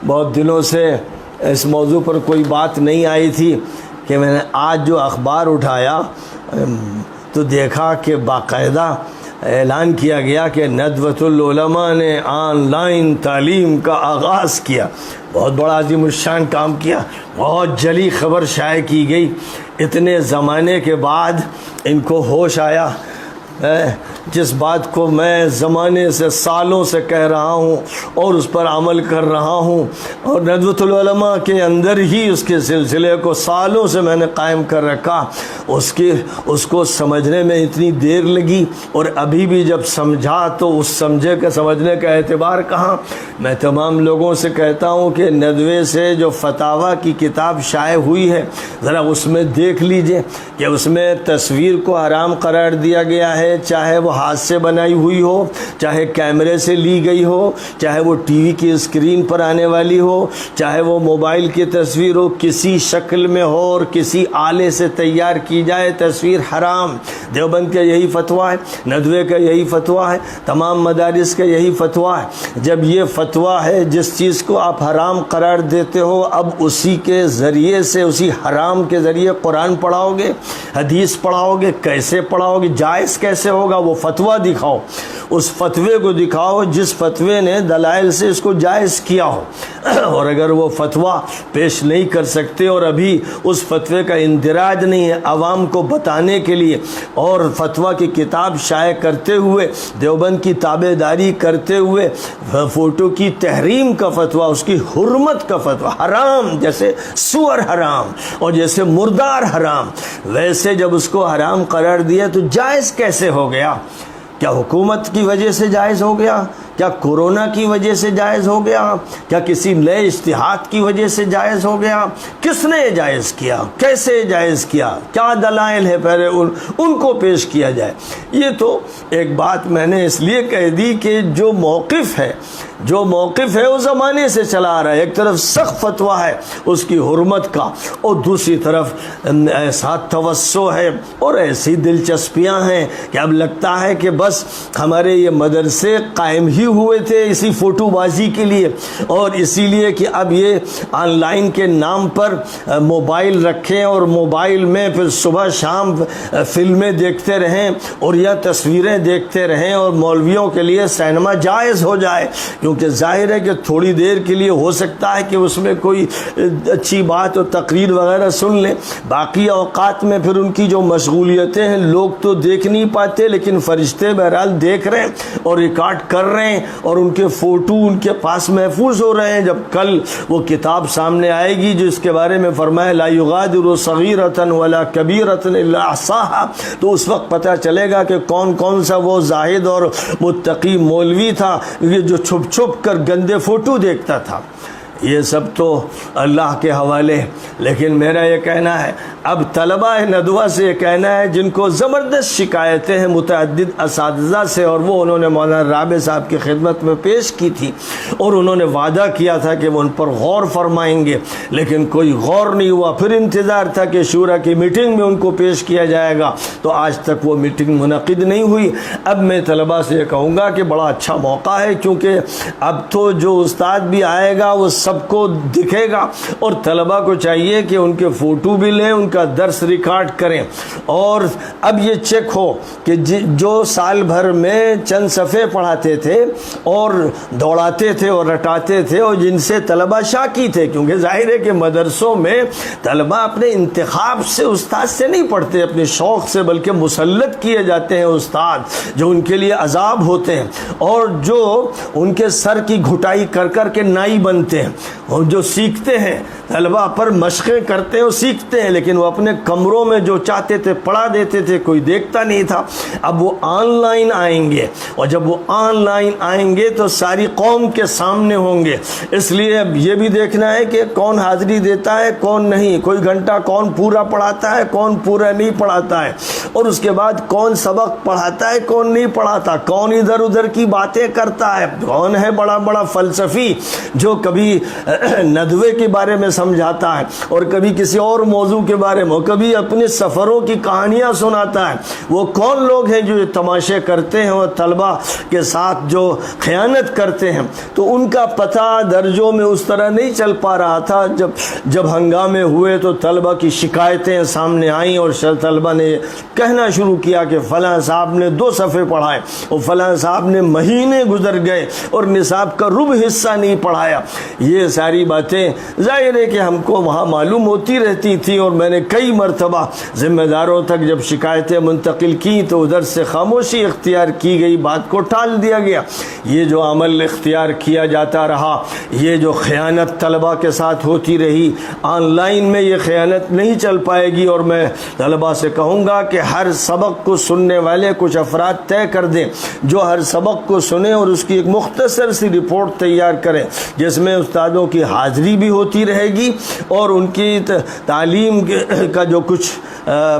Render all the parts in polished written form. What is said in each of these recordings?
بہت دنوں سے اس موضوع پر کوئی بات نہیں آئی تھی کہ میں نے آج جو اخبار اٹھایا تو دیکھا کہ باقاعدہ اعلان کیا گیا کہ ندوۃ العلماء نے آن لائن تعلیم کا آغاز کیا۔ بہت بڑا عظیم الشان کام کیا، بہت جلی خبر شائع کی گئی۔ اتنے زمانے کے بعد ان کو ہوش آیا، جس بات کو میں زمانے سے سالوں سے کہہ رہا ہوں اور اس پر عمل کر رہا ہوں، اور ندوۃ العلماء کے اندر ہی اس کے سلسلے کو سالوں سے میں نے قائم کر رکھا، اس کو سمجھنے میں اتنی دیر لگی، اور ابھی بھی جب سمجھا تو اس سمجھے کا سمجھنے کا اعتبار کہاں۔ میں تمام لوگوں سے کہتا ہوں کہ ندوے سے جو فتاویٰ کی کتاب شائع ہوئی ہے ذرا اس میں دیکھ لیجئے کہ اس میں تصویر کو حرام قرار دیا گیا ہے، چاہے وہ ہاتھ سے بنائی ہوئی ہو، چاہے کیمرے سے لی گئی ہو، چاہے وہ ٹی وی کی اسکرین پر آنے والی ہو، چاہے وہ موبائل کی تصویر ہو، کسی شکل میں ہو اور کسی آلے سے تیار کی جائے تصویر حرام۔ دیوبند کا یہی فتویٰ ہے، ندوے کا یہی فتویٰ ہے، تمام مدارس کا یہی فتویٰ ہے۔ جب یہ فتویٰ ہے جس چیز کو آپ حرام قرار دیتے ہو، اب اسی کے ذریعے سے، اسی حرام کے ذریعے قرآن پڑھاؤ گے، حدیث پڑھاؤ گے، کیسے پڑھاؤ گے، جائز کیسے ہوگا؟ وہ فتویٰ دکھاؤ، اس فتوے کو دکھاؤ جس فتوے نے دلائل سے اس کو جائز کیا ہو۔ اور اگر وہ فتویٰ پیش نہیں کر سکتے اور ابھی اس فتوے کا اندراج نہیں ہے عوام کو بتانے کے لیے، اور فتویٰ کی کتاب شائع کرتے ہوئے، دیوبند کی تابع داری کرتے ہوئے، فوٹو کی تحریم کا فتویٰ، اس کی حرمت کا فتویٰ، حرام جیسے سور حرام اور جیسے مردار حرام، ویسے جب اس کو حرام قرار دیا تو جائز کیسے ہو گیا؟ کیا حکومت کی وجہ سے جائز ہو گیا؟ کیا کورونا کی وجہ سے جائز ہو گیا؟ کیا کسی نئے اجتہاد کی وجہ سے جائز ہو گیا؟ کس نے جائز کیا؟ کیسے جائز کیا؟ کیا دلائل ہے؟ پہلے ان کو پیش کیا جائے۔ یہ تو ایک بات میں نے اس لیے کہہ دی کہ جو موقف ہے وہ زمانے سے چلا آ رہا ہے۔ ایک طرف سخت فتویٰ ہے اس کی حرمت کا، اور دوسری طرف ایسا توسع ہے اور ایسی دلچسپیاں ہیں کہ اب لگتا ہے کہ بس ہمارے یہ مدرسے قائم ہی ہوئے تھے اسی فوٹو بازی کے لیے، اور اسی لیے کہ اب یہ آن لائن کے نام پر موبائل رکھیں اور موبائل میں پھر صبح شام فلمیں دیکھتے رہیں اور یا تصویریں دیکھتے رہیں، اور مولویوں کے لیے سینما جائز ہو جائے، کیونکہ ظاہر ہے کہ تھوڑی دیر کے لیے ہو سکتا ہے کہ اس میں کوئی اچھی بات اور تقریر وغیرہ سن لیں، باقی اوقات میں پھر ان کی جو مشغولیتیں ہیں لوگ تو دیکھ نہیں پاتے، لیکن فرشتے بہرحال دیکھ رہے ہیں اور ریکارڈ کر رہے ہیں، اور ان کے فوٹو ان کے پاس محفوظ ہو رہے ہیں۔ جب کل وہ کتاب سامنے آئے گی جو اس کے بارے میں فرمایا لا یغادر صغیرۃ ولا کبیرۃ الا احصاها، تو اس وقت پتہ چلے گا کہ کون سا وہ زاہد اور متقی مولوی تھا یہ جو چھپ چھپ کر گندے فوٹو دیکھتا تھا۔ یہ سب تو اللہ کے حوالے، لیکن میرا یہ کہنا ہے، اب طلباء ندوہ سے یہ کہنا ہے جن کو زبردست شکایتیں ہیں متعدد اساتذہ سے، اور وہ انہوں نے مولانا رابع صاحب کی خدمت میں پیش کی تھی، اور انہوں نے وعدہ کیا تھا کہ وہ ان پر غور فرمائیں گے، لیکن کوئی غور نہیں ہوا۔ پھر انتظار تھا کہ شورا کی میٹنگ میں ان کو پیش کیا جائے گا، تو آج تک وہ میٹنگ منعقد نہیں ہوئی۔ اب میں طلباء سے یہ کہوں گا کہ بڑا اچھا موقع ہے، کیونکہ اب تو جو استاد بھی آئے گا وہ سب کو دکھے گا، اور طلباء کو چاہیے کہ ان کے فوٹو بھی لیں، ان کا درس ریکارڈ کریں، اور اب یہ چیک ہو کہ جو سال بھر میں چند صفحے پڑھاتے تھے اور دوڑاتے تھے اور رٹاتے تھے، اور جن سے طلباء شاکی تھے، کیونکہ ظاہر ہے کہ مدرسوں میں طلباء اپنے انتخاب سے استاد سے نہیں پڑھتے، اپنے شوق سے، بلکہ مسلط کیے جاتے ہیں استاد جو ان کے لیے عذاب ہوتے ہیں، اور جو ان کے سر کی گھٹائی کر کر کے نائی بنتے ہیں، اور جو سیکھتے ہیں طلباء پر مشقیں کرتے ہیں، وہ سیکھتے ہیں، لیکن وہ اپنے کمروں میں جو چاہتے تھے پڑھا دیتے تھے، کوئی دیکھتا نہیں تھا۔ اب وہ آن لائن آئیں گے، اور جب وہ آن لائن آئیں گے تو ساری قوم کے سامنے ہوں گے، اس لیے اب یہ بھی دیکھنا ہے کہ کون حاضری دیتا ہے کون نہیں، کوئی گھنٹہ کون پورا پڑھاتا ہے کون پورا نہیں پڑھاتا ہے، اور اس کے بعد کون سبق پڑھاتا ہے کون نہیں پڑھاتا، کون ادھر ادھر کی باتیں کرتا ہے، کون ہے بڑا بڑا فلسفی جو کبھی ندوے کے بارے میں سمجھاتا ہے اور کبھی کسی اور موضوع کے بارے میں، کبھی اپنے سفروں کی کہانیاں سناتا ہے۔ وہ کون لوگ ہیں جو تماشے کرتے ہیں اور طلبہ کے ساتھ جو خیانت کرتے ہیں؟ تو ان کا پتہ درجوں میں اس طرح نہیں چل پا رہا تھا۔ جب ہنگامے ہوئے تو طلبہ کی شکایتیں سامنے آئیں اور طلبہ نے کہنا شروع کیا کہ فلاں صاحب نے 2 صفحے پڑھائے اور فلاں صاحب نے مہینے گزر گئے اور نصاب کا ربع حصہ نہیں پڑھایا۔ یہ ساری باتیں ظاہر ہے کہ ہم کو وہاں معلوم ہوتی رہتی تھی، اور میں نے کئی مرتبہ ذمہ داروں تک جب شکایتیں منتقل کی تو ادھر سے خاموشی اختیار کی گئی، بات کو ٹال دیا گیا۔ یہ جو عمل اختیار کیا جاتا رہا، یہ جو خیانت طلبہ کے ساتھ ہوتی رہی، آن لائن میں یہ خیانت نہیں چل پائے گی۔ اور میں طلبہ سے کہوں گا کہ ہر سبق کو سننے والے کچھ افراد طے کر دیں جو ہر سبق کو سنیں اور اس کی ایک مختصر سی رپورٹ تیار کریں، جس میں استادوں کی حاضری بھی ہوتی رہے گی اور ان کی تعلیم کا جو کچھ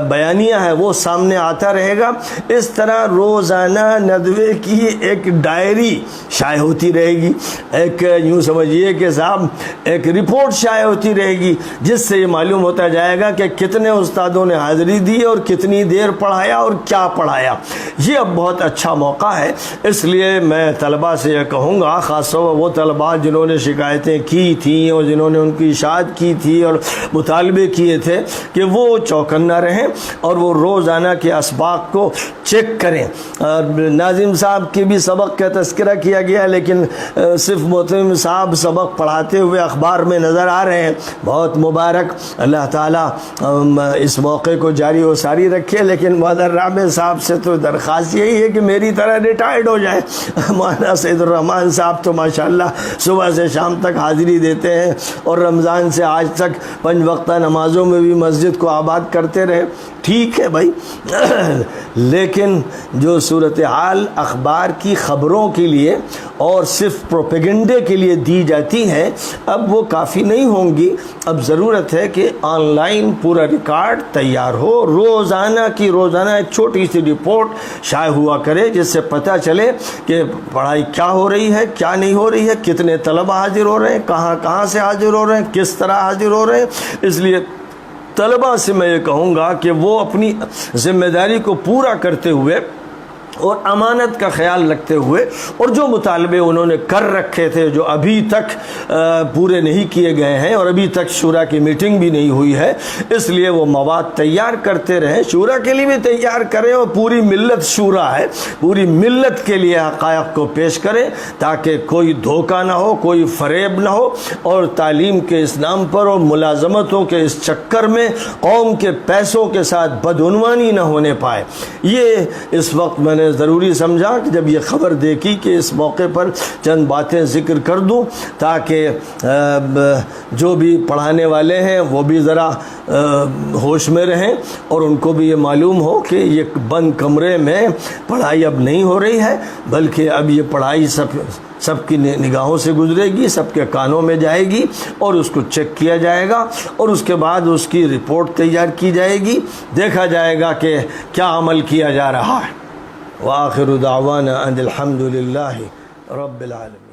بیانیہ ہے وہ سامنے آتا رہے گا۔ اس طرح روزانہ ندوے کی ایک ڈائری شائع ہوتی رہے گی، ایک یوں سمجھیے کہ صاحب ایک رپورٹ شائع ہوتی رہے گی، جس سے یہ معلوم ہوتا جائے گا کہ کتنے استادوں نے حاضری دی اور کتنی دیر پڑھایا اور کیا پڑھایا۔ یہ اب بہت اچھا موقع ہے، اس لیے میں طلباء سے یہ کہوں گا، خاص طور پر وہ طلباء جنہوں نے شکایتیں کی تھیں اور جنہوں نے ان کی اشاعت کی تھی اور مطالبے کیے تھے، کہ وہ چوکنا رہیں اور وہ روزانہ کے اسباق کو چیک کریں۔ ناظم صاحب کے بھی سبق کا تذکرہ کیا گیا، لیکن صرف محترم صاحب سبق پڑھاتے ہوئے اخبار میں نظر آ رہے ہیں، بہت مبارک، اللہ تعالیٰ اس موقع کو جاری و ساری رکھے۔ لیکن محترم رابع صاحب سے تو درخواست یہی ہے کہ میری طرح ریٹائرڈ ہو جائے۔ مولانا سید الرحمان صاحب تو ماشاءاللہ صبح سے شام تک حاضری دیتے ہیں اور رمضان سے آج تک 5 وقتہ نمازوں میں بھی مسجد کو آباد کرتے رہے، ٹھیک ہے بھائی، لیکن جو صورتحال اخبار کی خبروں کے لیے اور صرف پروپیگنڈے کے لیے دی جاتی ہیں، اب وہ کافی نہیں ہوں گی۔ اب ضرورت ہے کہ آن لائن پورا ریکارڈ تیار ہو، روزانہ ایک چھوٹی سی رپورٹ شائع ہوا کرے، جس سے پتہ چلے کہ پڑھائی کیا ہو رہی ہے، کیا نہیں ہو رہی ہے، کتنے طلبہ حاضر ہو رہے ہیں، کہاں سے حاضر ہو رہے ہیں، کس طرح حاضر ہو رہے ہیں۔ اس لیے طلباء سے میں یہ کہوں گا کہ وہ اپنی ذمہ داری کو پورا کرتے ہوئے اور امانت کا خیال رکھتے ہوئے، اور جو مطالبے انہوں نے کر رکھے تھے جو ابھی تک پورے نہیں کیے گئے ہیں اور ابھی تک شورا کی میٹنگ بھی نہیں ہوئی ہے، اس لیے وہ مواد تیار کرتے رہیں، شورا کے لیے بھی تیار کریں، اور پوری ملت شورا ہے، پوری ملت کے لیے حقائق کو پیش کریں تاکہ کوئی دھوکہ نہ ہو، کوئی فریب نہ ہو، اور تعلیم کے اس نام پر اور ملازمتوں کے اس چکر میں قوم کے پیسوں کے ساتھ بدعنوانی نہ ہونے پائے۔ یہ اس وقت میں نے ضروری سمجھا کہ جب یہ خبر دیکھی کہ اس موقع پر چند باتیں ذکر کر دوں، تاکہ جو بھی پڑھانے والے ہیں وہ بھی ذرا ہوش میں رہیں اور ان کو بھی یہ معلوم ہو کہ یہ بند کمرے میں پڑھائی اب نہیں ہو رہی ہے، بلکہ اب یہ پڑھائی سب کی نگاہوں سے گزرے گی، سب کے کانوں میں جائے گی اور اس کو چیک کیا جائے گا، اور اس کے بعد اس کی رپورٹ تیار کی جائے گی، دیکھا جائے گا کہ کیا عمل کیا جا رہا ہے۔ وآخر دعوانا ان الحمد للہ رب العالمین۔